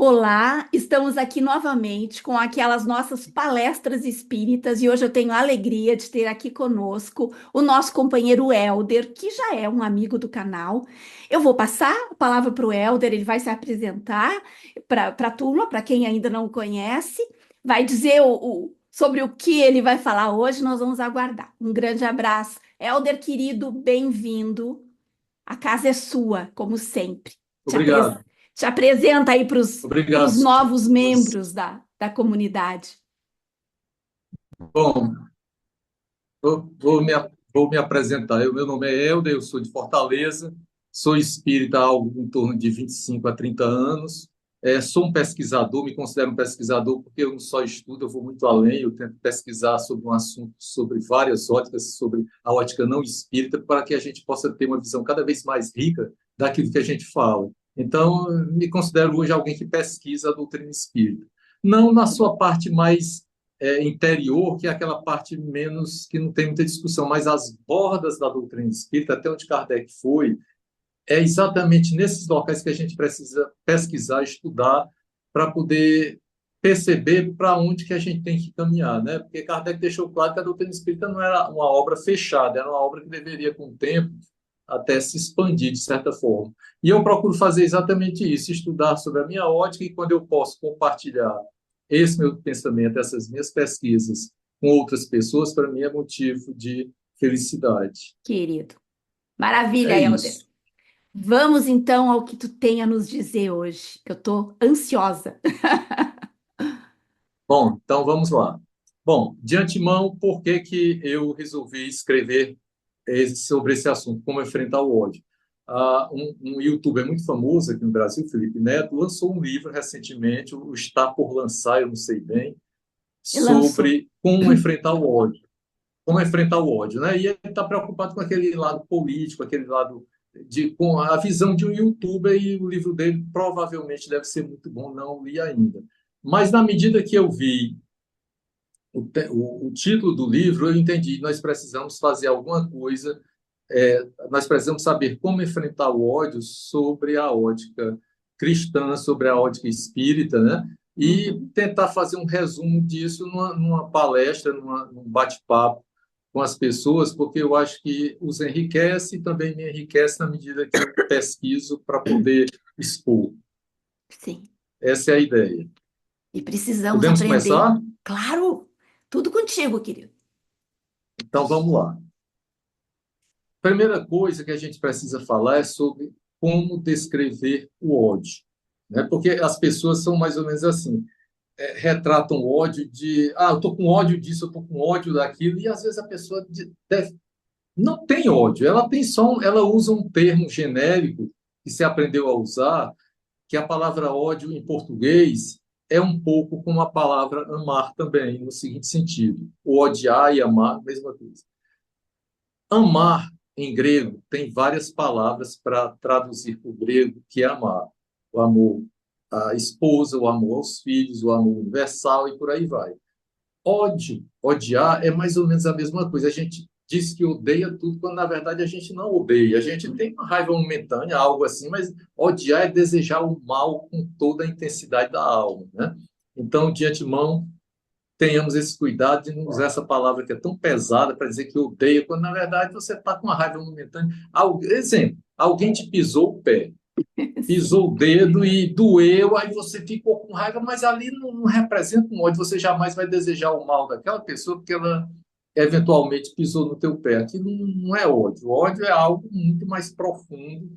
Olá, estamos aqui novamente com aquelas nossas palestras espíritas e hoje eu tenho a alegria de ter aqui conosco o nosso companheiro Helder, que já é um amigo do canal. Eu vou passar a palavra para o Helder, ele vai se apresentar para a turma, para quem ainda não o conhece, vai dizer sobre o que ele vai falar hoje, nós vamos aguardar. Um grande abraço. Helder, querido, bem-vindo. A casa é sua, como sempre. Te, apres- Obrigado. te apresenta aí para os Obrigado. novos membros da comunidade. Bom, vou me apresentar. Meu nome é Helder, eu sou de Fortaleza, sou espírita há algo em torno de 25 a 30 anos. Sou um pesquisador, me considero um pesquisador porque eu não só estudo, eu vou muito além, eu tento pesquisar sobre um assunto, sobre várias óticas, sobre a ótica não espírita, para que a gente possa ter uma visão cada vez mais rica daquilo que a gente fala. Então, me considero hoje alguém que pesquisa a doutrina espírita. Não na sua parte mais interior, que é aquela parte menos que não tem muita discussão, mas as bordas da doutrina espírita, até onde Kardec foi, é exatamente nesses locais que a gente precisa pesquisar, estudar, para poder perceber para onde que a gente tem que caminhar, né? Porque Kardec deixou claro que a doutrina espírita não era uma obra fechada, era uma obra que deveria, com o tempo, até se expandir de certa forma. E eu procuro fazer exatamente isso, estudar sobre a minha ótica e quando eu posso compartilhar esse meu pensamento, essas minhas pesquisas com outras pessoas, para mim é motivo de felicidade. Querido. É Maravilha, Helder. isso. Vamos então ao que tu tem a nos dizer hoje, que eu estou ansiosa. Bom, então vamos lá. Bom, de antemão, por que que eu resolvi escrever sobre esse assunto, como enfrentar o ódio? Um youtuber muito famoso aqui no Brasil, Felipe Neto, lançou um livro recentemente, o está por lançar, eu não sei bem, E lançou. sobre como enfrentar o ódio. Como enfrentar o ódio, né? E ele está preocupado com aquele lado político, aquele lado com a visão de um youtuber, e o livro dele provavelmente deve ser muito bom, não li ainda. Mas na medida que eu vi o título do livro, eu entendi, nós precisamos fazer alguma coisa, nós precisamos saber como enfrentar o ódio sobre a ótica cristã, sobre a ótica espírita, né? E Uhum. tentar fazer um resumo disso numa palestra, num bate-papo com as pessoas, porque eu acho que os enriquece e também me enriquece na medida que eu pesquiso para poder expor. Sim. Essa é a ideia. E precisamos Podemos aprender. começar? Claro, tudo contigo, querido. Então vamos lá. Primeira coisa que a gente precisa falar é sobre como descrever o ódio, né? Porque as pessoas são mais ou menos assim, retratam o ódio de, eu estou com ódio disso, eu estou com ódio daquilo, e às vezes a pessoa não tem ódio, ela tem só, ela usa um termo genérico que se aprendeu a usar, que a palavra ódio em português é um pouco como a palavra amar também, no seguinte sentido, o odiar e amar, mesma coisa. Amar, em grego, tem várias palavras para traduzir para o grego, que é amar. O amor à esposa, o amor aos filhos, o amor universal e por aí vai. Ódio, odiar é mais ou menos a mesma coisa. A gente diz que odeia tudo, quando na verdade a gente não odeia. A gente tem uma raiva momentânea, algo assim, mas odiar é desejar o mal com toda a intensidade da alma, né? Então, de antemão, tenhamos esse cuidado de não usar essa palavra que é tão pesada para dizer que odeia, quando na verdade você está com uma raiva momentânea. Exemplo, alguém te pisou o pé, Sim. pisou o dedo e doeu, aí você ficou com raiva, mas ali não representa um ódio, você jamais vai desejar o mal daquela pessoa porque ela eventualmente pisou no teu pé. Aquilo não é ódio. O ódio é algo muito mais profundo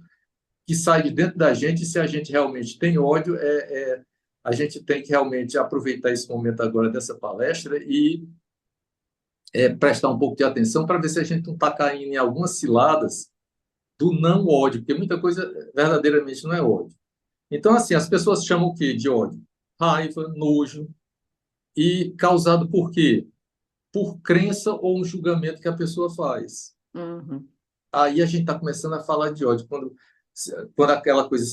que sai de dentro da gente, e se a gente realmente tem ódio, a gente tem que realmente aproveitar esse momento agora dessa palestra e prestar um pouco de atenção para ver se a gente não está caindo em algumas ciladas do não ódio, porque muita coisa verdadeiramente não é ódio. Então, assim, as pessoas chamam o quê de ódio? Raiva, nojo, e causado por quê? Por crença ou um julgamento que a pessoa faz. Uhum. Aí a gente está começando a falar de ódio, quando aquela coisa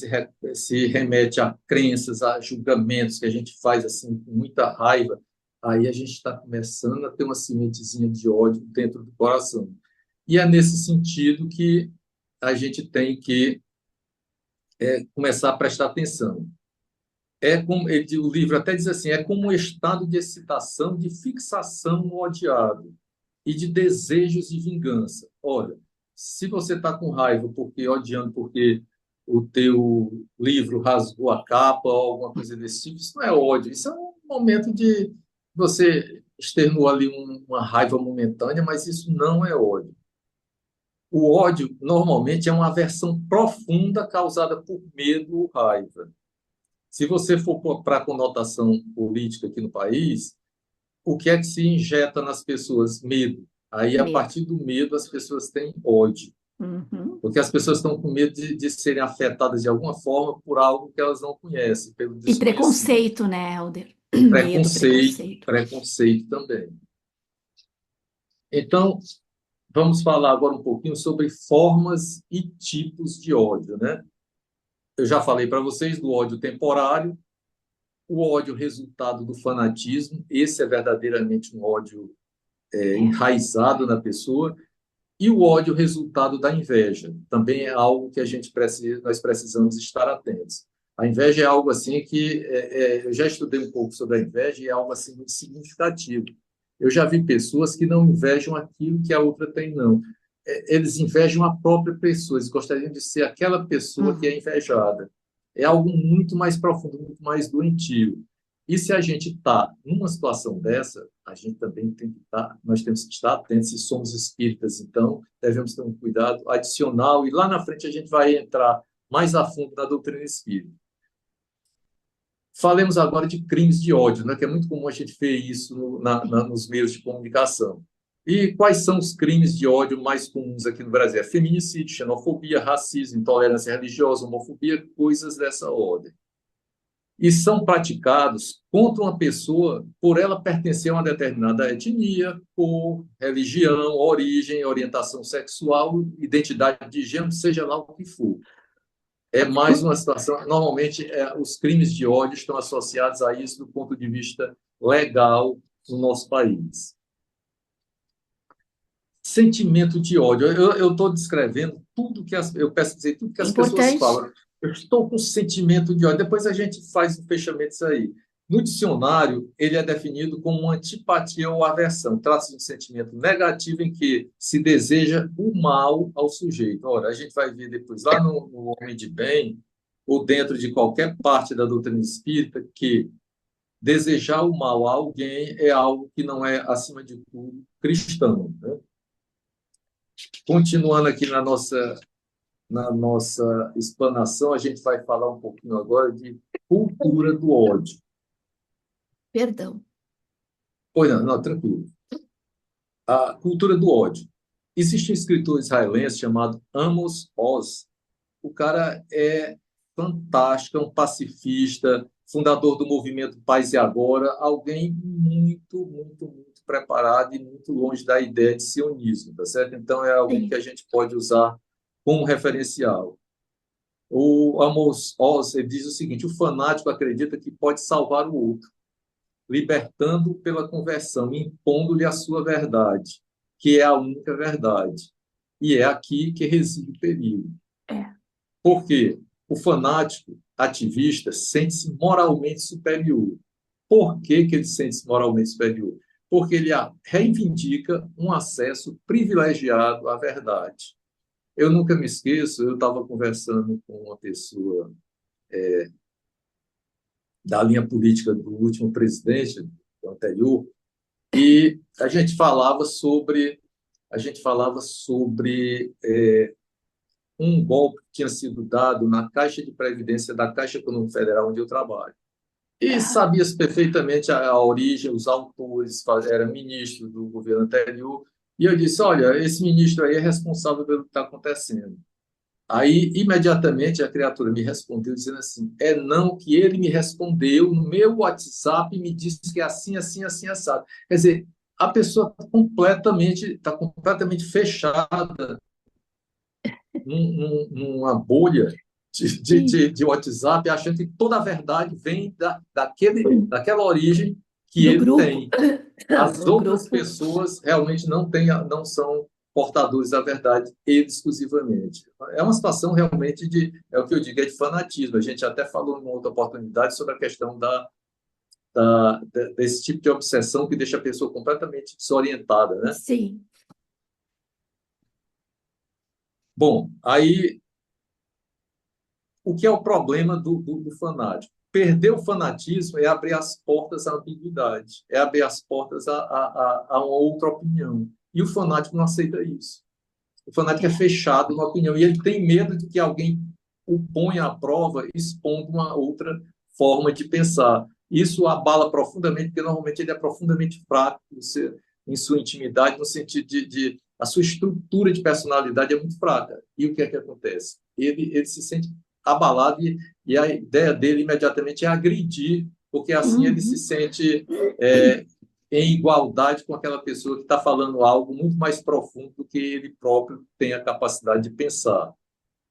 se remete a crenças, a julgamentos que a gente faz assim com muita raiva, aí a gente está começando a ter uma sementezinha de ódio dentro do coração. E é nesse sentido que a gente tem que começar a prestar atenção. É como o livro até diz assim, é como um estado de excitação, de fixação no odiado e de desejos de vingança. Olha, se você está com raiva porque odiando porque o teu livro rasgou a capa ou alguma coisa desse tipo, isso não é ódio, isso é um momento de você externou ali uma raiva momentânea, mas isso não é ódio. O ódio normalmente é uma aversão profunda causada por medo ou raiva. Se você for para a conotação política aqui no país, o que é que se injeta nas pessoas? Medo. Aí, a Medo. partir do medo, as pessoas têm ódio. Uhum. Porque as pessoas estão com medo de serem afetadas de alguma forma por algo que elas não conhecem, pelo E desconhecido. preconceito, né, Helder? Medo, Preconceito, preconceito. preconceito também. Então, vamos falar agora um pouquinho sobre formas e tipos de ódio, né? Eu já falei para vocês do ódio temporário, o ódio resultado do fanatismo, esse é verdadeiramente um ódio É, enraizado na pessoa, e o ódio resultado da inveja, também é algo que nós precisamos estar atentos. A inveja é algo assim que eu já estudei um pouco sobre a inveja e é algo assim muito significativo. Eu já vi pessoas que não invejam aquilo que a outra tem, não. Eles invejam a própria pessoa, eles gostariam de ser aquela pessoa que é uhum. invejada. É algo muito mais profundo, muito mais doentio. E se a gente está numa situação dessa, a gente também tem que estar, nós temos que estar atentos, se somos espíritas, então devemos ter um cuidado adicional, e lá na frente a gente vai entrar mais a fundo na doutrina espírita. Falemos agora de crimes de ódio, né, que é muito comum a gente ver isso nos meios de comunicação. E quais são os crimes de ódio mais comuns aqui no Brasil? É feminicídio, xenofobia, racismo, intolerância religiosa, homofobia, coisas dessa ordem. E são praticados contra uma pessoa por ela pertencer a uma determinada etnia, cor, religião, origem, orientação sexual, identidade de gênero, seja lá o que for. É mais uma situação. Normalmente, os crimes de ódio estão associados a isso do ponto de vista legal no nosso país. Sentimento de ódio. Eu estou descrevendo tudo que eu peço dizer, tudo que É as pessoas importante. falam. Eu estou com sentimento de ódio. Depois a gente faz o fechamento disso aí. No dicionário, ele é definido como uma antipatia ou aversão. Trata-se de um sentimento negativo em que se deseja o mal ao sujeito. Ora, a gente vai ver depois lá no Homem de Bem, ou dentro de qualquer parte da doutrina espírita, que desejar o mal a alguém é algo que não é, acima de tudo, cristão, né? Continuando aqui na nossa explanação, a gente vai falar um pouquinho agora de cultura do ódio. Perdão. Pois não, não, tranquilo. A cultura do ódio. Existe um escritor israelense chamado Amos Oz. O cara é fantástico, é um pacifista, fundador do movimento Paz e Agora, alguém muito, muito, muito preparado e muito longe da ideia de sionismo, tá certo? Então, é alguém que Sim. a gente pode usar como referencial. O Amos Oz ele diz o seguinte: o fanático acredita que pode salvar o outro, libertando pela conversão, impondo-lhe a sua verdade, que é a única verdade. E é aqui que reside o perigo. É. Por quê? O fanático ativista sente-se moralmente superior. Por que que ele sente-se moralmente superior? Porque ele reivindica um acesso privilegiado à verdade. Eu nunca me esqueço, eu estava conversando com uma pessoa da linha política do último presidente, do anterior, e a gente falava sobre um golpe que tinha sido dado na Caixa de Previdência da Caixa Econômica Federal, onde eu trabalho. E Ah, sabia-se perfeitamente a origem, os autores, era ministro do governo anterior. E eu disse: olha, esse ministro aí é responsável pelo que está acontecendo. Aí, imediatamente, a criatura me respondeu dizendo assim: é não, que ele me respondeu no meu WhatsApp e me disse que é assim, assim, assim, assado. Quer dizer, a pessoa está completamente fechada numa bolha sim. de WhatsApp, achando que toda a verdade vem daquela origem que Do ele grupo. tem. As O outras grupo. pessoas realmente não são portadores da verdade exclusivamente. É uma situação realmente é o que eu digo, é de fanatismo. A gente até falou em uma outra oportunidade sobre a questão desse tipo de obsessão que deixa a pessoa completamente desorientada, né? Sim. Bom, aí o que é o problema do fanático? Perder o fanatismo é abrir as portas à ambiguidade, é abrir as portas a uma outra opinião. E o fanático não aceita isso. O fanático é É. fechado na opinião e ele tem medo de que alguém o ponha à prova expondo uma outra forma de pensar. Isso o abala profundamente, porque normalmente ele é profundamente fraco em sua intimidade, no sentido de a sua estrutura de personalidade é muito fraca. E o que é que acontece? Ele se sente abalado e a ideia dele imediatamente é agredir, porque assim ele se Uhum. sente é, em igualdade com aquela pessoa que está falando algo muito mais profundo do que ele próprio tem a capacidade de pensar.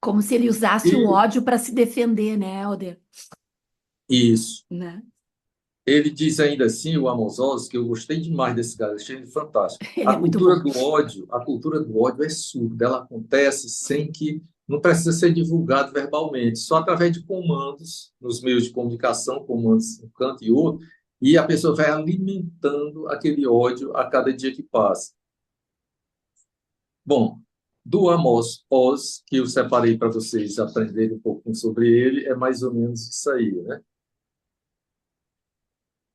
Como se ele usasse o E ódio para se defender, né, Helder? isso. Né? Ele diz ainda assim, o Amos Oz, que eu gostei demais desse cara, achei ele fantástico. Ele é muito bom. A cultura do ódio é surda, ela acontece sem que, não precisa ser divulgado verbalmente, só através de comandos nos meios de comunicação, comandos um canto e outro, e a pessoa vai alimentando aquele ódio a cada dia que passa. Bom, do Amos Oz, que eu separei para vocês aprenderem um pouquinho sobre ele, é mais ou menos isso aí, né?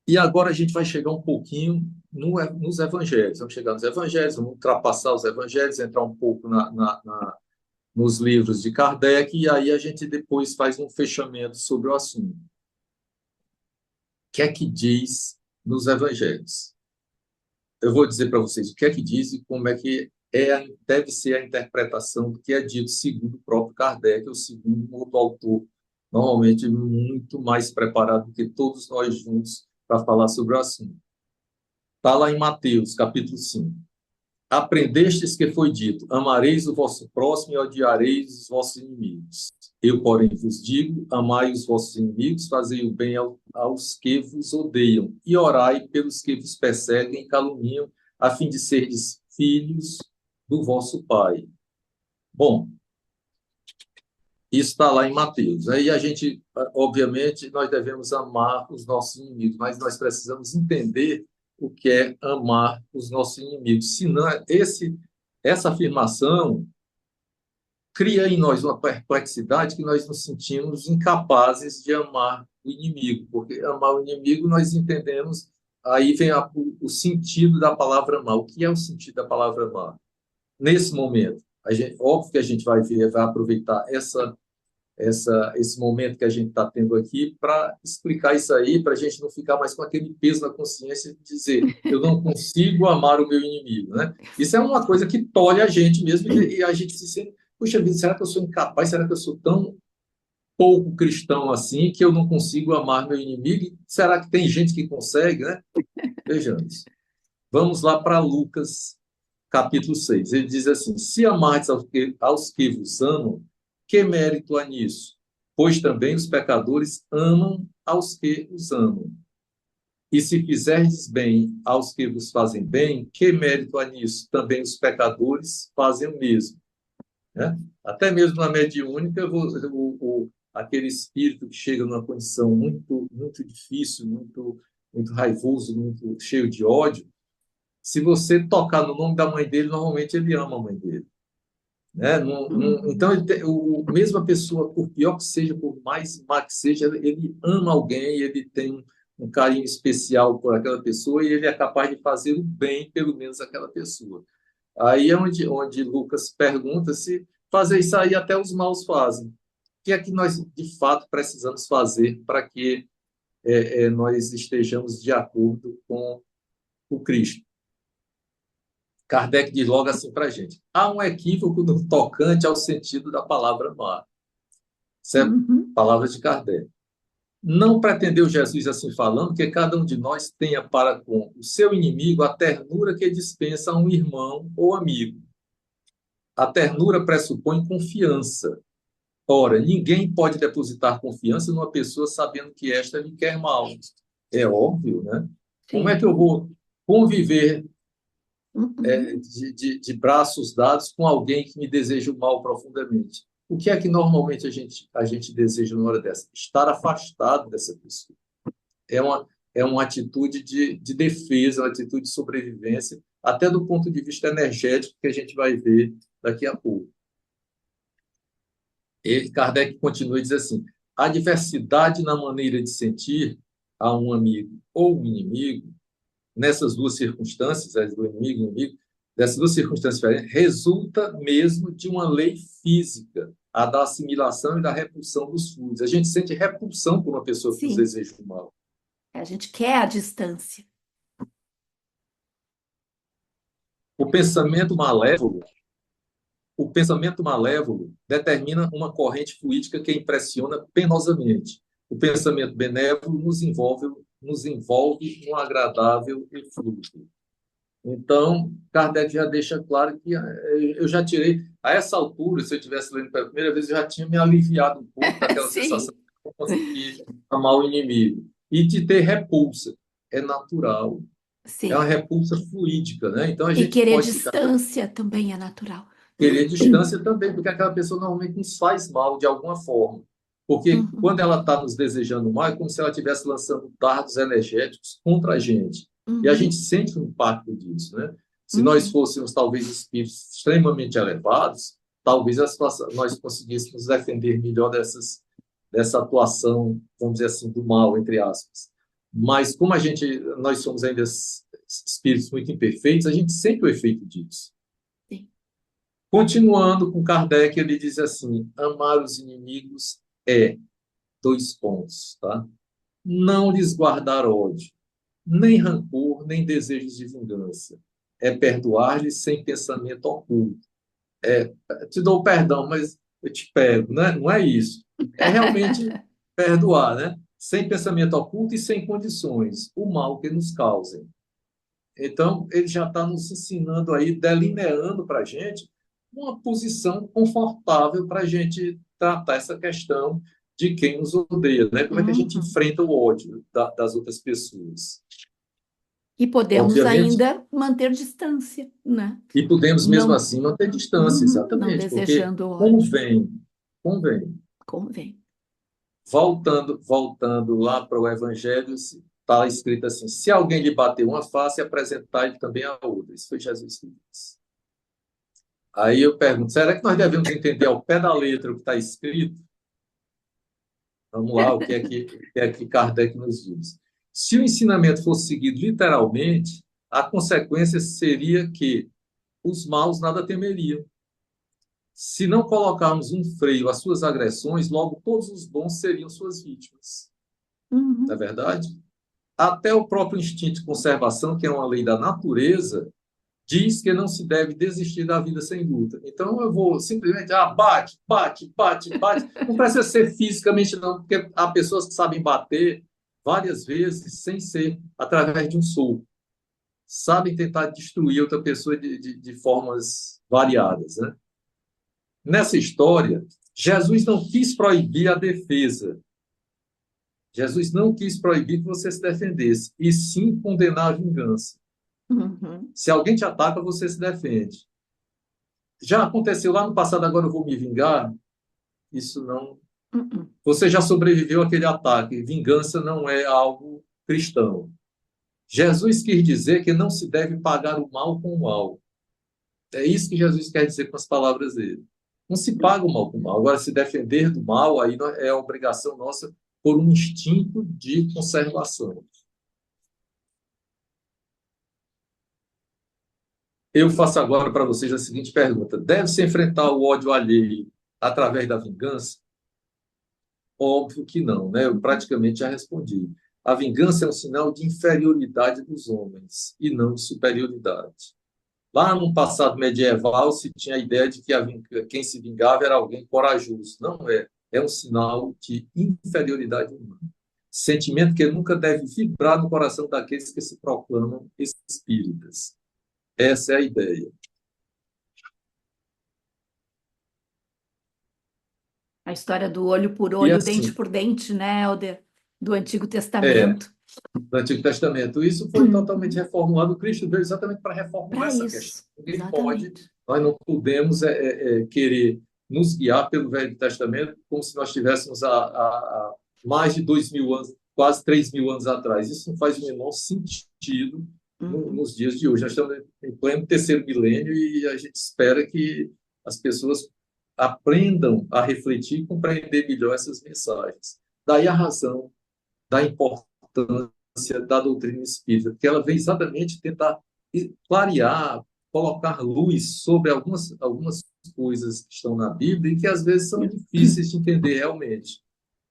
E agora a gente vai chegar um pouquinho nos evangelhos. Vamos chegar nos evangelhos, vamos ultrapassar os evangelhos, entrar um pouco nos livros de Kardec, e aí a gente depois faz um fechamento sobre o assunto. O que é que diz nos evangelhos? Eu vou dizer para vocês o que é que diz e como é que deve ser a interpretação do que é dito segundo o próprio Kardec ou segundo um outro autor, normalmente muito mais preparado do que todos nós juntos para falar sobre o assunto. Está lá em Mateus, capítulo 5. Aprendestes que foi dito: amareis o vosso próximo e odiareis os vossos inimigos. Eu, porém, vos digo: amai os vossos inimigos, fazei o bem aos que vos odeiam, e orai pelos que vos perseguem e caluniam, a fim de serdes filhos do vosso Pai. Bom, isso está lá em Mateus. Aí a gente, obviamente, nós devemos amar os nossos inimigos, mas nós precisamos entender o que é amar os nossos inimigos. Senão, essa afirmação cria em nós uma perplexidade que nós nos sentimos incapazes de amar o inimigo, porque amar o inimigo nós entendemos, aí vem o sentido da palavra amar. O que é o sentido da palavra amar? Nesse momento, óbvio que a gente vai ver, vai aproveitar esse momento que a gente está tendo aqui para explicar isso aí, para a gente não ficar mais com aquele peso na consciência de dizer eu não consigo amar o meu inimigo, né? Isso é uma coisa que tolhe a gente mesmo e a gente se sente, puxa vida, será que eu sou incapaz? Será que eu sou tão pouco cristão assim que eu não consigo amar meu inimigo? E será que tem gente que consegue, né? Vejamos. Vamos lá para Lucas, capítulo 6. Ele diz assim: se amardes aos que vos amam, que mérito há nisso? Pois também os pecadores amam aos que os amam. E se fizerdes bem aos que vos fazem bem, que mérito há nisso? Também os pecadores fazem o mesmo. Né? Até mesmo na mediúnica, aquele espírito que chega numa condição muito, muito difícil, muito, muito raivoso, muito cheio de ódio, se você tocar no nome da mãe dele, normalmente ele ama a mãe dele. Né? Uhum. Então, mesmo a pessoa, por pior que seja, por mais má que seja, ele ama alguém, ele tem um carinho especial por aquela pessoa e ele é capaz de fazer o bem, pelo menos, àquela pessoa. Aí é onde Lucas pergunta se fazer isso aí até os maus fazem. O que é que nós, de fato, precisamos fazer para que nós estejamos de acordo com o Cristo? Kardec diz logo assim para a gente: há um equívoco no tocante ao sentido da palavra amar. Isso é Uhum. palavra de Kardec. Não pretendeu Jesus assim falando que cada um de nós tenha para com o seu inimigo a ternura que dispensa a um irmão ou amigo. A ternura pressupõe confiança. Ora, ninguém pode depositar confiança numa pessoa sabendo que esta lhe quer mal. É óbvio, né? Como é que eu Sim. vou conviver Uhum. de braços dados com alguém que me deseja o mal profundamente. O que é que normalmente a gente deseja numa hora dessa? Estar afastado dessa pessoa. É uma atitude de defesa, uma atitude de sobrevivência, até do ponto de vista energético, que a gente vai ver daqui a pouco. E Kardec continua e diz assim: a diversidade na maneira de sentir a um amigo ou um inimigo, nessas duas circunstâncias, as do inimigo e inimigo, dessas duas circunstâncias diferentes, resulta mesmo de uma lei física, a da assimilação e da repulsão dos fluidos. A gente sente repulsão por uma pessoa que nos Sim, deseja o mal. a gente quer a distância. O pensamento malévolo, o pensamento malévolo determina uma corrente fluídica que impressiona penosamente. O pensamento benévolo nos envolve num agradável eflúvio. Então, Kardec já deixa claro que eu já tirei, a essa altura, se eu estivesse lendo pela primeira vez, eu já tinha me aliviado um pouco daquela sensação Sim, de não conseguir amar o inimigo. E de ter repulsa. É natural. É uma sim. repulsa fluídica, né? Então a E gente querer pode ficar distância também é natural. querer distância também, porque aquela pessoa normalmente nos faz mal de alguma forma. Porque Uhum, quando ela está nos desejando mal, é como se ela estivesse lançando dardos energéticos contra a gente. E a gente uhum, sente o impacto disso, né? Se nós uhum. fôssemos, talvez, espíritos extremamente elevados, talvez nós conseguíssemos defender melhor dessa atuação, vamos dizer assim, do mal, entre aspas. Mas como nós somos ainda espíritos muito imperfeitos, a gente sente o efeito disso. Sim. Continuando com Kardec, ele diz assim: amar os inimigos é dois pontos, tá? Não lhes guardar ódio, nem rancor, nem desejos de vingança. É perdoar-lhes sem pensamento oculto. Te dou perdão, mas eu te pego, né? Não é isso. É realmente perdoar, né? Sem pensamento oculto e sem condições, o mal que nos causem. Então, ele já está nos ensinando aí, delineando para a gente uma posição confortável para a gente tratar essa questão de quem nos odeia, né? Como é que a gente Uhum. enfrenta o ódio das outras pessoas? E podemos Obviamente, ainda manter distância, né? e podemos mesmo Não, assim manter distância, uhum, não exatamente, porque desejando ódio. convém, convém. Convém. Voltando lá para o Evangelho, está escrito assim: se alguém lhe bater uma face, apresentar-lhe também a outra. Isso foi Jesus que disse. Aí eu pergunto, será que nós devemos entender ao pé da letra o que está escrito? Vamos lá, o que é que Kardec nos diz? Se o ensinamento fosse seguido literalmente, a consequência seria que os maus nada temeriam. Se não colocarmos um freio às suas agressões, logo todos os bons seriam suas vítimas. Não é Uhum. verdade? Até o próprio instinto de conservação, que é uma lei da natureza, diz que não se deve desistir da vida sem luta. Então eu vou simplesmente, bate, bate, bate, bate. Não precisa ser fisicamente, não, porque há pessoas que sabem bater várias vezes sem ser através de um soco. Sabem tentar destruir outra pessoa de formas variadas, né? Nessa história, Jesus não quis proibir a defesa. Jesus não quis proibir que você se defendesse, e sim condenar a vingança. Uhum. Se alguém te ataca, você se defende. Já aconteceu lá no passado, agora eu vou me vingar? Isso não. Uhum. Você já sobreviveu àquele ataque. Vingança não é algo cristão. Jesus quis dizer que não se deve pagar o mal com o mal. É isso que Jesus quer dizer com as palavras dele. Não se paga o mal com o mal. Agora, se defender do mal, aí é a obrigação nossa por um instinto de conservação. Eu faço agora para vocês a seguinte pergunta: deve-se enfrentar o ódio alheio através da vingança? Óbvio que não, né? Eu praticamente já respondi. A vingança é um sinal de inferioridade dos homens e não de superioridade. Lá no passado medieval se tinha a ideia de que quem se vingava era alguém corajoso. Não é. É um sinal de inferioridade humana. Sentimento que nunca deve vibrar no coração daqueles que se proclamam espíritas. Essa é a ideia. A história do olho por E olho, dente assim, por dente, né, Helder? Do Antigo é, Testamento. do Antigo Testamento. Isso foi totalmente reformulado. Cristo veio exatamente para reformular Para essa questão. isso, Ninguém pode, exatamente. nós não podemos querer nos guiar pelo Velho Testamento como se nós estivéssemos há mais de 2.000 anos, quase 3.000 anos atrás. Isso não faz o menor sentido Uhum. nos dias de hoje. Nós estamos em pleno terceiro milênio e a gente espera que as pessoas aprendam a refletir e compreender melhor essas mensagens. Daí a razão da importância da doutrina espírita, porque ela vem exatamente tentar clarear, colocar luz sobre algumas coisas que estão na Bíblia e que às vezes são difíceis de entender realmente.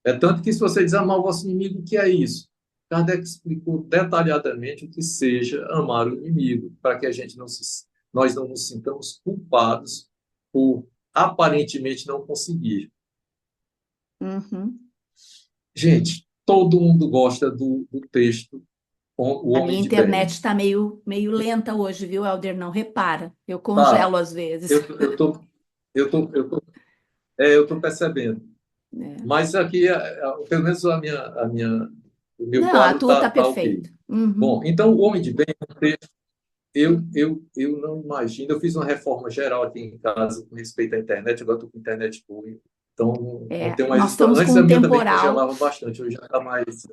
É tanto que se você diz amar o vosso inimigo, o que é isso? Kardec explicou detalhadamente o que seja amar o inimigo, para que a gente nós não nos sintamos culpados por aparentemente não conseguir. Uhum. Gente, todo mundo gosta do texto O A minha Homem de internet Bem. está meio lenta hoje, viu, Helder? Não repara. Eu Tá, congelo às vezes. eu tô percebendo. É. Mas aqui, pelo menos o meu Não, a quadro tua tá tá ok. perfeita. Uhum. Bom, então, O Homem de Bem, eu não imagino. Eu fiz uma reforma geral aqui em casa com respeito à internet, agora estou com internet boa, então não É, tenho mais nós isso. estamos com Antes a um minha também temporal. congelava bastante, hoje já está mais.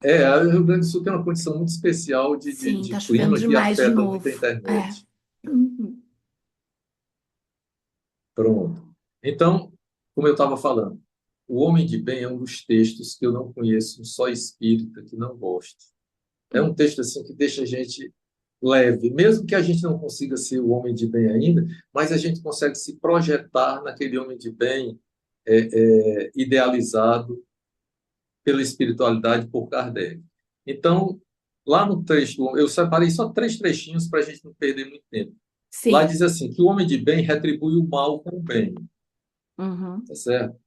O Rio Grande do Sul tem uma condição muito especial de, de, Sim, de tá chovendo clima que demais de afeta muito a novo. É. internet. Uhum. Pronto. Então, como eu estava falando, O Homem de Bem é um dos textos que eu não conheço um só espírita que não goste. É um texto assim que deixa a gente leve, mesmo que a gente não consiga ser o homem de bem ainda, mas a gente consegue se projetar naquele homem de bem idealizado pela espiritualidade por Kardec. Então, lá no texto, eu separei só 3 trechinhos para a gente não perder muito tempo. Lá Sim. diz assim, que o homem de bem retribui o mal com o bem, Uhum. tá certo?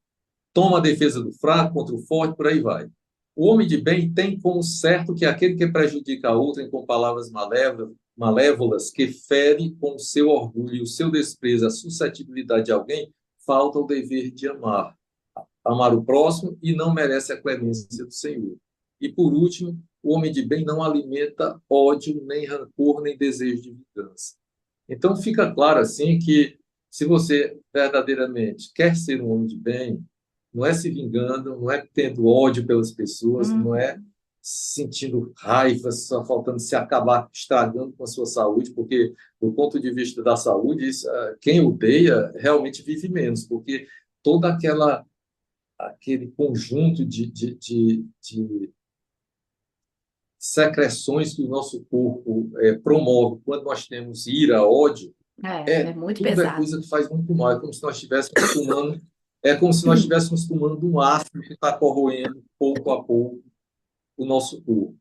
Toma a defesa do fraco contra o forte, por aí vai. O homem de bem tem como certo que aquele que prejudica a outrem com palavras malévolas, que fere com o seu orgulho, o seu desprezo, a suscetibilidade de alguém, falta o dever de amar o próximo e não merece a clemência do Senhor. E por último, o homem de bem não alimenta ódio, nem rancor, nem desejo de vingança. Então fica claro assim que se você verdadeiramente quer ser um homem de bem, não é se vingando, não é tendo ódio pelas pessoas, não é Uhum. sentindo raiva, só faltando se acabar estragando com a sua saúde, porque do ponto de vista da saúde, quem odeia realmente vive menos, porque toda aquele conjunto de secreções que o nosso corpo promove quando nós temos ira, ódio, É muito tudo é pesado. coisa que faz muito mal. É como se nós estivéssemos tomando um ácido que está corroendo pouco a pouco o nosso corpo.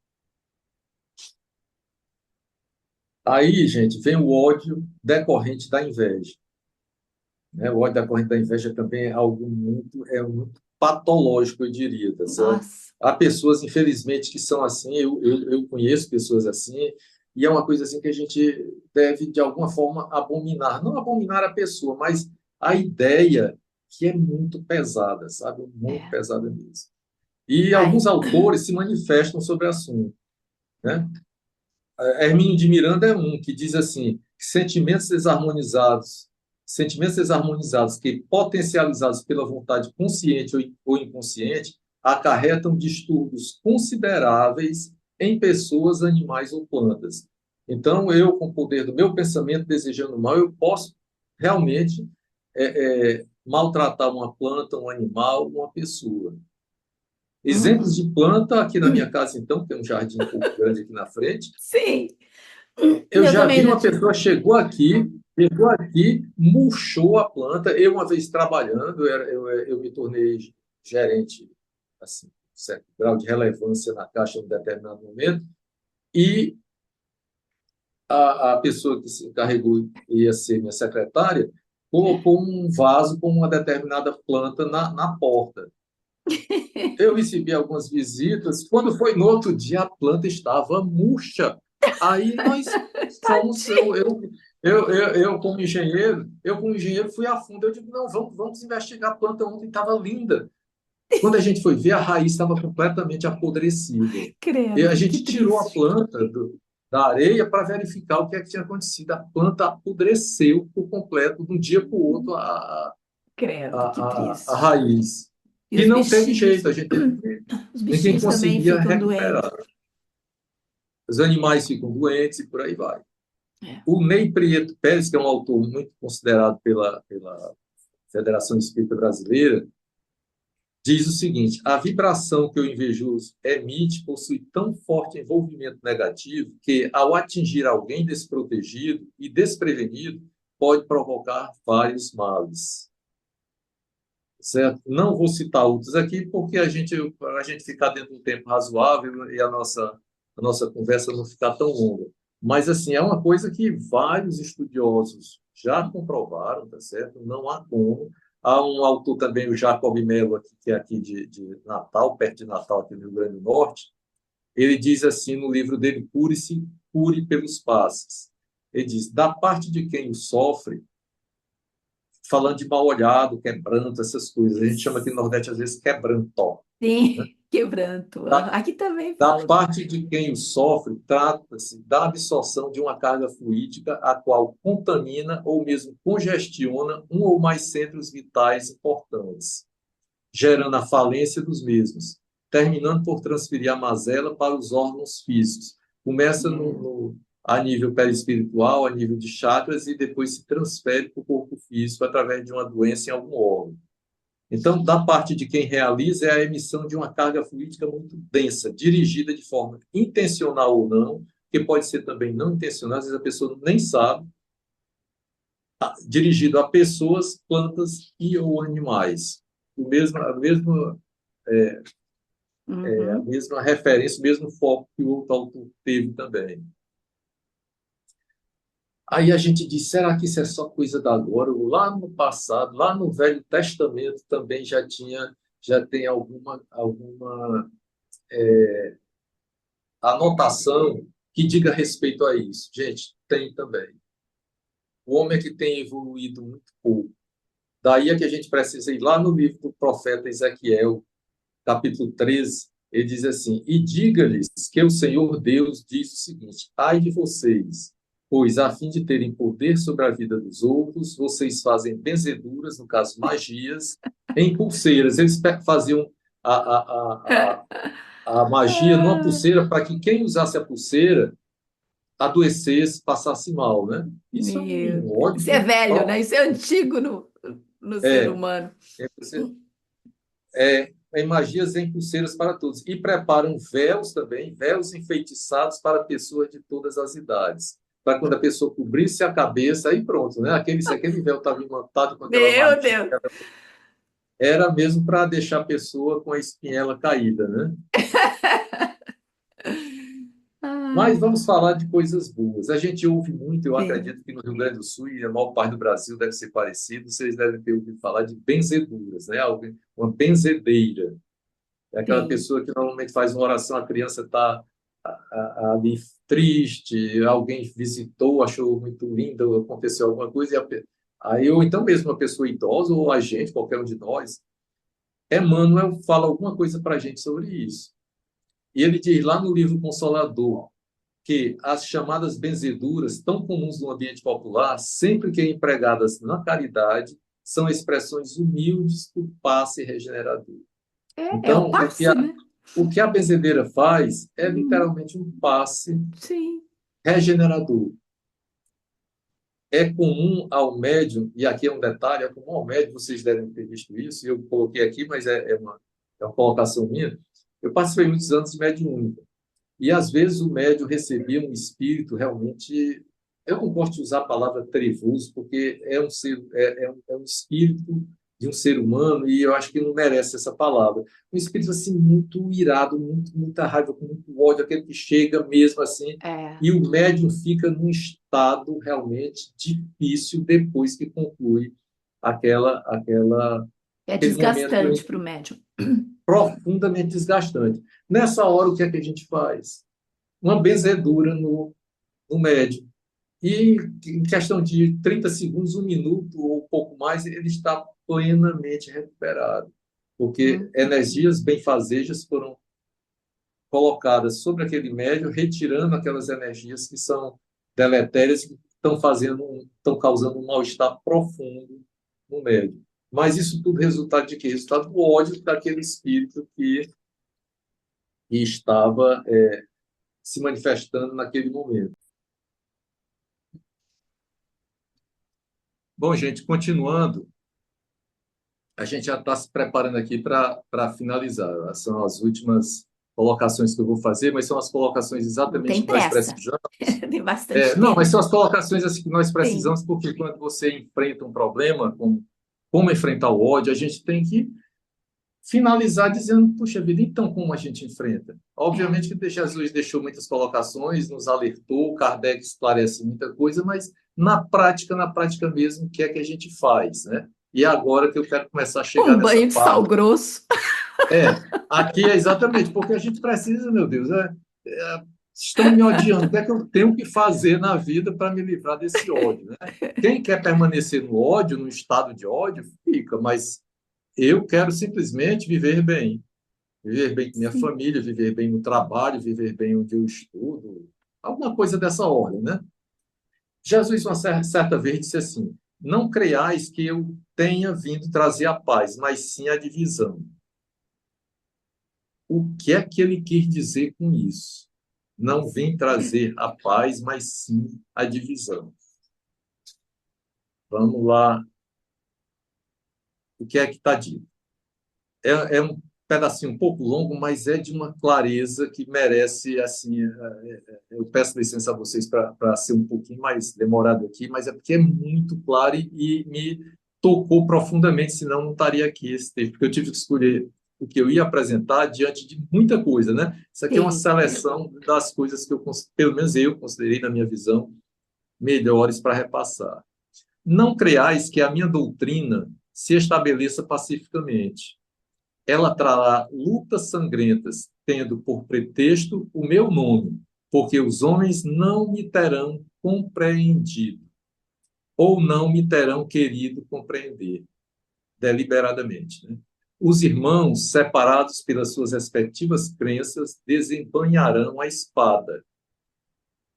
Aí, gente, vem o ódio decorrente da inveja, né? O ódio decorrente da inveja também é algo muito patológico, eu diria, tá certo? Nossa. Há pessoas, infelizmente, que são assim, eu conheço pessoas assim, e é uma coisa assim que a gente deve, de alguma forma, abominar. Não abominar a pessoa, mas a ideia que é muito pesada, sabe? Muito É. pesada mesmo. E alguns Ai. autores se manifestam sobre o assunto, né? Hermínio de Miranda é um que diz assim, que sentimentos desarmonizados que potencializados pela vontade consciente ou inconsciente acarretam distúrbios consideráveis em pessoas, animais ou plantas. Então, eu, com o poder do meu pensamento desejando mal, eu posso realmente maltratar uma planta, um animal, uma pessoa. Exemplos Uhum. de planta aqui na minha casa, então, tem um jardim um pouco grande aqui na frente. Sim. Eu Eu já também vi já uma tive. pessoa chegou aqui, murchou a planta. Eu, uma vez trabalhando, eu me tornei gerente, assim, certo grau de relevância na Caixa em um determinado momento, e a pessoa que se encarregou, ia ser minha secretária, colocou um vaso com uma determinada planta na porta. Eu recebi algumas visitas. Quando foi no outro dia, a planta estava murcha. Aí nós fomos, Tadinho. eu como engenheiro fui a fundo. Eu digo, não, vamos investigar. A planta ontem estava linda. Quando a gente foi ver, a raiz estava completamente apodrecida. E a Credo, que gente tirou a triste. planta da areia para verificar o que é que tinha acontecido. A planta apodreceu por completo, de um dia para o outro, Credo, que a triste. raiz. E E os não teve bichinhos, jeito, a gente os ninguém bichinhos também conseguia ficam doentes. recuperar. Os animais ficam doentes e por aí vai. É. O Ney Prieto Pérez, que é um autor muito considerado pela Federação Espírita Brasileira, diz o seguinte: a vibração que o invejoso emite possui tão forte envolvimento negativo que, ao atingir alguém desprotegido e desprevenido, pode provocar vários males. Certo? Não vou citar outros aqui, porque a gente ficar dentro de um tempo razoável e a nossa conversa não ficar tão longa. Mas, assim, é uma coisa que vários estudiosos já comprovaram, tá certo? Não há como. Há um autor também, o Jacob Mello, aqui, que é aqui de Natal, perto de Natal, aqui no Rio Grande do Norte. Ele diz assim no livro dele, Cure-se, cure pelos passes. Ele diz, da parte de quem o sofre, falando de mal-olhado, quebranto, essas coisas. A gente chama aqui no Nordeste, às vezes, quebranto. Né? Sim, quebranto. Da, Aqui também da fala. parte de quem o sofre, trata-se da absorção de uma carga fluídica a qual contamina ou mesmo congestiona um ou mais centros vitais importantes, gerando a falência dos mesmos, terminando por transferir a mazela para os órgãos físicos. Começa É. a nível perispiritual, a nível de chakras, e depois se transfere para o corpo físico através de uma doença em algum órgão. Então, da parte de quem realiza, é a emissão de uma carga fluídica muito densa, dirigida de forma intencional ou não, que pode ser também não intencional, às vezes a pessoa nem sabe, dirigido a pessoas, plantas e ou animais. A Uhum. mesma referência, o mesmo foco que o outro autor teve também. Aí a gente diz, será que isso é só coisa da agora? Ou lá no passado, lá no Velho Testamento também já tem alguma anotação que diga respeito a isso? Gente, tem também. O homem é que tem evoluído muito pouco. Daí é que a gente precisa ir lá no livro do profeta Ezequiel, capítulo 13, ele diz assim: E diga-lhes que o Senhor Deus diz o seguinte: ai de vocês, pois a fim de terem poder sobre a vida dos outros, vocês fazem benzeduras, no caso magias, em pulseiras. Eles faziam a, a, a, a magia numa Ah, pulseira para que quem usasse a pulseira adoecesse, passasse mal, né? Isso é meu um Deus. Isso é ódio. velho, né? Isso é antigo no ser É, humano. em magias em pulseiras para todos. E preparam véus também, véus enfeitiçados para pessoas de todas as idades. Para quando a pessoa cobrisse a cabeça, aí pronto, né? Se aquele véu estava imantado com aquela Meu magia, Deus. era mesmo para deixar a pessoa com a espinhela caída, né? Mas Ai, vamos falar de coisas boas. A gente ouve muito, eu sim, acredito que no Rio Grande do Sul e a maior parte do Brasil deve ser parecido, vocês devem ter ouvido falar de benzeduras, né? Uma benzedeira. É aquela sim. pessoa que normalmente faz uma oração, a criança está ali triste, alguém visitou, achou muito lindo, aconteceu alguma coisa, aí, ou então mesmo uma pessoa idosa, ou a gente, qualquer um de nós, Emmanuel fala alguma coisa para a gente sobre isso. E ele diz lá no livro Consolador que as chamadas benzeduras, tão comuns no ambiente popular, sempre que empregadas na caridade, são expressões humildes do passe regenerador. É o Então, passe, né? o que a benzedeira faz é Hum, literalmente um passe sim. regenerador. É comum ao médium, e aqui é um detalhe, é comum ao médium, vocês devem ter visto isso, e eu coloquei aqui, mas é uma colocação minha. Eu participei muitos anos de mediúnica, e às vezes o médium recebia um espírito realmente. Eu não gosto de usar a palavra trevoso, porque é um espírito de um ser humano, e eu acho que não merece essa palavra. Um espírito assim muito irado, muita raiva, com muito ódio, aquele que chega mesmo assim, É, e o médium fica num estado realmente difícil depois que conclui é aquele momento desgastante para o médium. profundamente desgastante. Nessa hora, o que é que a gente faz? Uma benzedura no médium. E em questão de 30 segundos, um minuto ou um pouco mais, ele está plenamente recuperado. porque energias benfazejas foram colocadas sobre aquele médium, retirando aquelas energias que são deletérias, que estão causando um mal-estar profundo no médium. Mas isso tudo resultado de quê? Resultado do ódio daquele espírito que estava se manifestando naquele momento. Bom, gente, continuando, a gente já está se preparando aqui para finalizar. São as últimas colocações que eu vou fazer, mas são as colocações Não exatamente tem que nós pressa, precisamos. tem bastante Não, tempo. mas são as colocações assim que nós Sim, precisamos, porque quando você enfrenta um problema, como enfrentar o ódio, a gente tem que finalizar dizendo, puxa vida, então como a gente enfrenta? é. Obviamente que Jesus deixou muitas colocações, nos alertou, Kardec esclarece muita coisa, mas na prática mesmo, o que é que a gente faz, né? E é agora que eu quero começar a chegar Um nessa banho de sal parte. grosso. Aqui é exatamente, porque a gente precisa, meu Deus, estão me odiando, o que é que eu tenho que fazer na vida para me livrar desse ódio, né? Quem quer permanecer no ódio, no estado de ódio, fica, mas eu quero simplesmente viver bem com minha Sim. família, viver bem no trabalho, viver bem onde eu estudo, alguma coisa dessa ordem, né? Jesus, uma certa vez, disse assim: Não creiais que eu tenha vindo trazer a paz, mas sim a divisão. O que é que ele quis dizer com isso? Não vim trazer a paz, mas sim a divisão. Vamos lá. O que é que está dito? É um pedacinho um pouco longo, mas é de uma clareza que merece, assim, eu peço licença a vocês para ser um pouquinho mais demorado aqui, mas é porque é muito claro e me tocou profundamente, senão não estaria aqui esse texto, porque eu tive que escolher o que eu ia apresentar diante de muita coisa, né? Isso aqui é uma Sim. seleção das coisas que eu, pelo menos eu considerei, na minha visão, melhores para repassar. Não creais que a minha doutrina se estabeleça pacificamente. Ela trará lutas sangrentas, tendo por pretexto o meu nome, porque os homens não me terão compreendido, ou não me terão querido compreender, deliberadamente. Né? Os irmãos, separados pelas suas respectivas crenças, desembanharão a espada,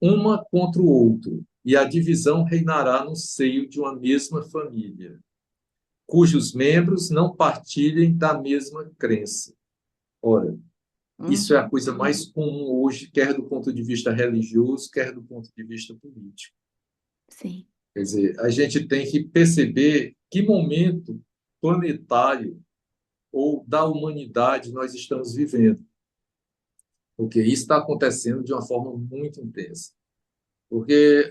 uma contra o outro, e a divisão reinará no seio de uma mesma família, cujos membros não partilhem da mesma crença. Ora, isso é a Uhum. coisa mais comum hoje, quer do ponto de vista religioso, quer do ponto de vista político. Sim. Quer dizer, a gente tem que perceber que momento planetário ou da humanidade nós estamos vivendo, porque isso está acontecendo de uma forma muito intensa. Porque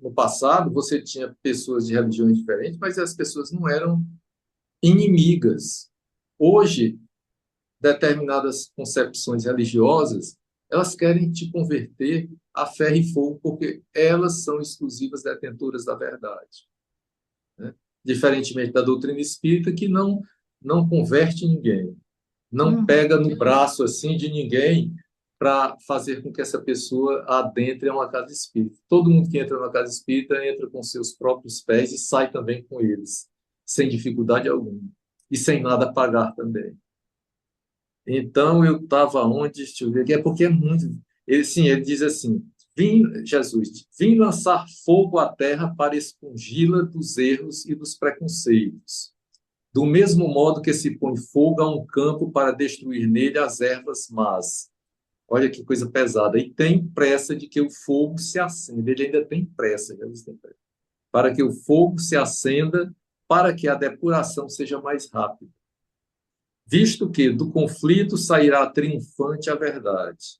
no passado você tinha pessoas de religiões diferentes, mas as pessoas não eram inimigas. Hoje, determinadas concepções religiosas, elas querem te converter a ferro e fogo, porque elas são exclusivas detentoras da verdade. Né? Diferentemente da doutrina espírita, que não converte ninguém, não Uhum. pega no braço assim de ninguém para fazer com que essa pessoa adentre a uma casa espírita. Todo mundo que entra numa casa espírita entra com seus próprios pés e sai também com eles, sem dificuldade alguma. E sem nada a pagar também. Então eu estava onde, deixa eu ver aqui, é porque é muito. Ele, sim, ele diz assim: Jesus, vim lançar fogo à terra para expungi-la dos erros e dos preconceitos. Do mesmo modo que se põe fogo a um campo para destruir nele as ervas más. Olha que coisa pesada. E tem pressa de que o fogo se acenda. Ele ainda tem pressa, Jesus tem pressa. Para que o fogo se acenda, para que a depuração seja mais rápida, visto que do conflito sairá triunfante a verdade.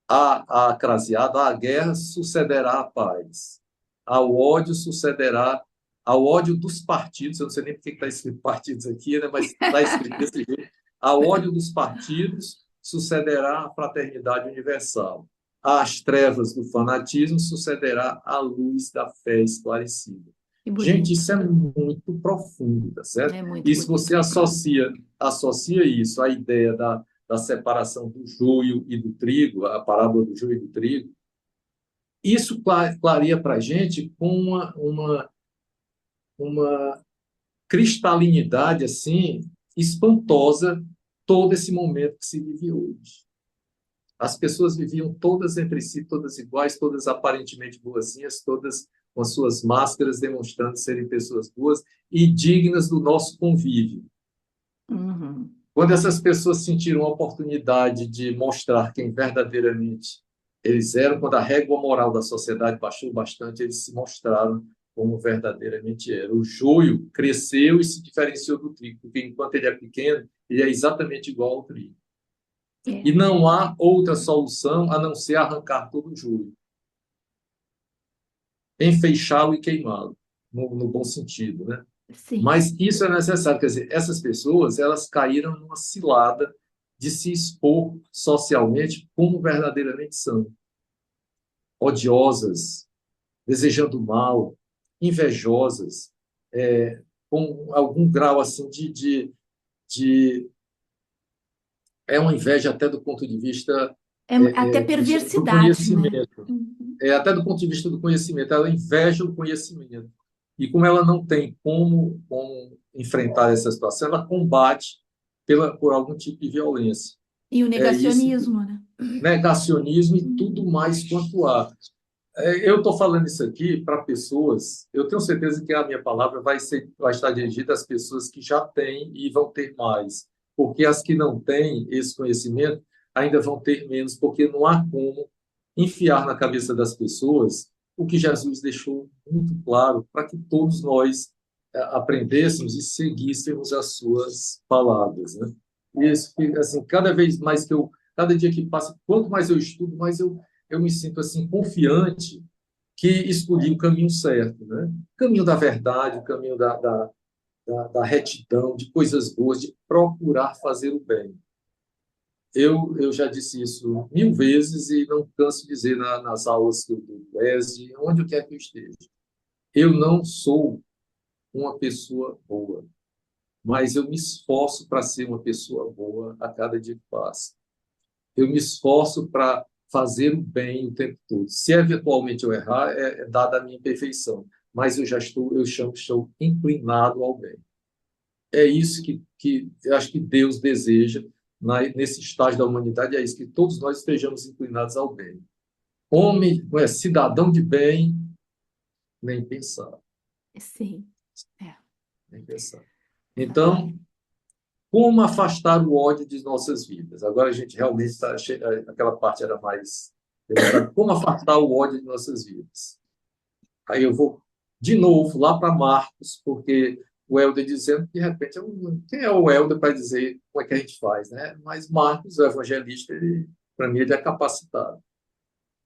A craseada, à guerra sucederá a paz. Ao ódio sucederá, ao ódio dos partidos, eu não sei nem por que está escrito partidos aqui, né, mas está escrito desse jeito. Ao ódio dos partidos sucederá a fraternidade universal. Às trevas do fanatismo sucederá a luz da fé esclarecida. Que Gente, bonito. isso é muito profundo, tá certo? É muito E se você bonito. associa isso à ideia da separação do joio e do trigo, a parábola do joio e do trigo, isso clareia para a gente com uma cristalinidade assim espantosa todo esse momento que se vive hoje. As pessoas viviam todas entre si, todas iguais, todas aparentemente boazinhas, todas com as suas máscaras demonstrando serem pessoas boas e dignas do nosso convívio. Uhum. Quando essas pessoas sentiram a oportunidade de mostrar quem verdadeiramente eles eram, quando a régua moral da sociedade baixou bastante, eles se mostraram como verdadeiramente eram. O joio cresceu e se diferenciou do trigo, porque enquanto ele é pequeno, ele é exatamente igual ao trigo. É, E não há outra solução a não ser arrancar todo o joio, enfeixá-lo e queimá-lo, no bom sentido, né? sim. Mas isso é necessário, quer dizer, essas pessoas, elas caíram numa cilada de se expor socialmente como verdadeiramente são, odiosas, desejando mal, invejosas, com algum grau assim de é uma inveja até do ponto de vista É até do perversidade, né? conhecimento, Uhum. até do ponto de vista do conhecimento, ela inveja o conhecimento. E como ela não tem como enfrentar essa situação, ela combate por algum tipo de violência. E o É isso, negacionismo, né? negacionismo e tudo Uhum. mais quanto há. Eu estou falando isso aqui para pessoas, eu tenho certeza que a minha palavra vai estar dirigida às pessoas que já têm e vão ter mais, porque as que não têm esse conhecimento ainda vão ter menos, porque não há como enfiar na cabeça das pessoas o que Jesus deixou muito claro para que todos nós aprendêssemos e seguíssemos as suas palavras, né? E isso, assim, cada vez mais cada dia que passa, quanto mais eu estudo, mais eu me sinto assim confiante que escolhi o caminho certo, né? O caminho da verdade, o caminho da retidão, de coisas boas, de procurar fazer o bem. Eu já disse isso mil vezes e não canso de dizer nas aulas que eu dou do ESE, onde quer que eu esteja. Eu não sou uma pessoa boa, mas eu me esforço para ser uma pessoa boa a cada dia que passa. Eu me esforço para fazer o bem o tempo todo. Se eventualmente eu errar, é dada a minha imperfeição, mas eu chamo, estou inclinado ao bem. É isso que eu acho que Deus deseja nesse estágio da humanidade, é isso, que todos nós estejamos inclinados ao bem. Homem, cidadão de bem, nem pensar, Sim. É. nem pensar. Então, Exatamente. como afastar o ódio de nossas vidas? Agora a gente realmente está. Aquela parte era mais demorada. Como afastar o ódio de nossas vidas? Aí eu vou de novo lá para Marcos, porque o Helder dizendo que de repente quem é o Helder para dizer como é que a gente faz, né? Mas Marcos, o evangelista, para mim ele é capacitado.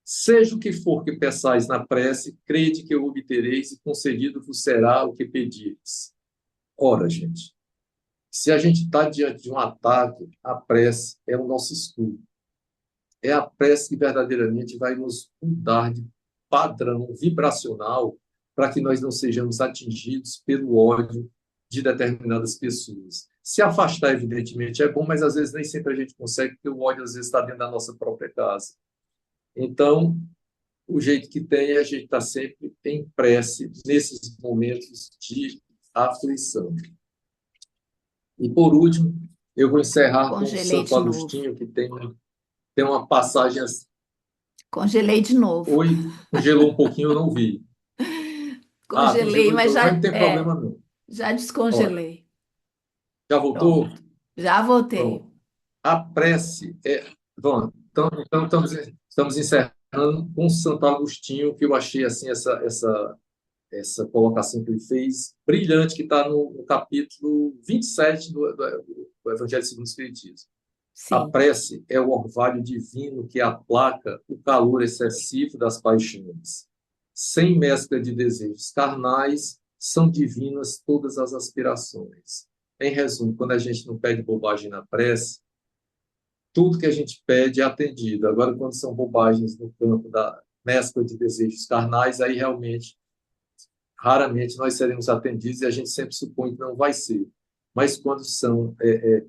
Seja o que for que peçais na prece, crede que eu obtereis e concedido vos será o que pedires. Ora, gente, se a gente está diante de um ataque, a prece é o nosso escudo. É a prece que verdadeiramente vai nos mudar de padrão vibracional para que nós não sejamos atingidos pelo ódio de determinadas pessoas. Se afastar, evidentemente, é bom, mas às vezes nem sempre a gente consegue, porque o ódio às vezes está dentro da nossa própria casa. Então, o jeito que tem é a gente estar sempre em prece nesses momentos de aflição. E, por último, eu vou encerrar com Congelei Santo de novo. Agostinho, que tem uma passagem assim. Congelei de novo. Oi, congelou um pouquinho, eu não vi. Ah, Congelei, congelou de mas novo, mas não já tem problema não. já Olha, descongelei. já voltou? Pronto. Já voltei. Pronto. A prece é. Bom, então estamos encerrando com Santo Agostinho, que eu achei assim essa colocação que ele fez, brilhante, que está no capítulo 27 do Evangelho segundo o Espiritismo. A Sim. prece é o orvalho divino que aplaca o calor excessivo das paixões. Sem mescla de desejos carnais, são divinas todas as aspirações. Em resumo, quando a gente não pede bobagem na prece, tudo que a gente pede é atendido. Agora, quando são bobagens no campo da mescla de desejos carnais, aí realmente, raramente nós seremos atendidos e a gente sempre supõe que não vai ser. Mas quando são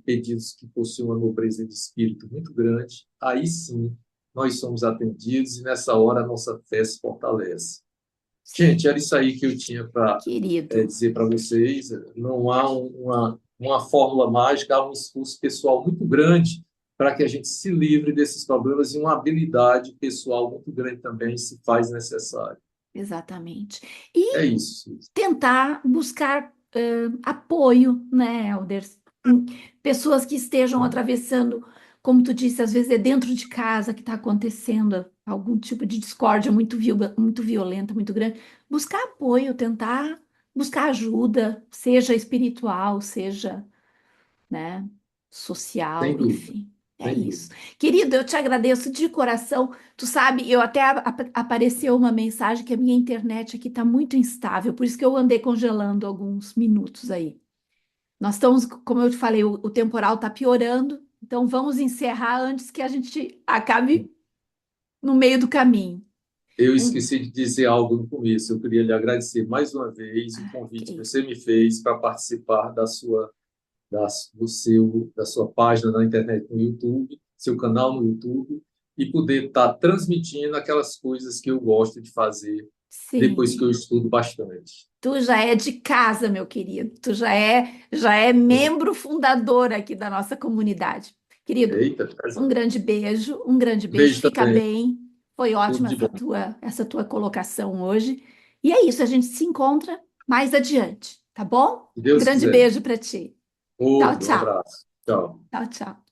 pedidos que possuem uma nobreza de espírito muito grande, aí sim nós somos atendidos e nessa hora a nossa fé se fortalece. Sim. Gente, era isso aí que eu tinha para Querido. dizer para vocês. Não há uma fórmula mágica, há um esforço pessoal muito grande para que a gente se livre desses problemas e uma habilidade pessoal muito grande também se faz necessário. Exatamente. É E isso. tentar buscar apoio, né, Helder? Pessoas que estejam atravessando, como tu disse, às vezes é dentro de casa que está acontecendo algum tipo de discórdia muito violenta, muito grande. Buscar apoio, tentar buscar ajuda, seja espiritual, seja, né, Sem social, dúvida, enfim. É sem isso. dúvida. Querido, eu te agradeço de coração. Tu sabe, eu até apareceu uma mensagem que a minha internet aqui está muito instável, por isso que eu andei congelando alguns minutos aí. Nós estamos, como eu te falei, o temporal está piorando, então vamos encerrar antes que a gente acabe no meio do caminho. Eu Um, esqueci de dizer algo no começo. Eu queria lhe agradecer mais uma vez o convite que ok. você me fez para participar da sua página na internet no YouTube, seu canal no YouTube, e poder estar transmitindo aquelas coisas que eu gosto de fazer depois que eu Sim. estudo bastante. Tu já é de casa, meu querido. Tu já é membro fundador aqui da nossa comunidade. Querido, Eita, um pesado. grande beijo, um grande beijo. Beijo Fica também. bem. Foi Tudo ótima de bom. essa tua colocação hoje. E é isso, a gente se encontra mais adiante, tá bom? Se Um Deus grande quiser. beijo para ti. Tchau, Outro, um tchau. abraço. Tchau. Tchau, tchau.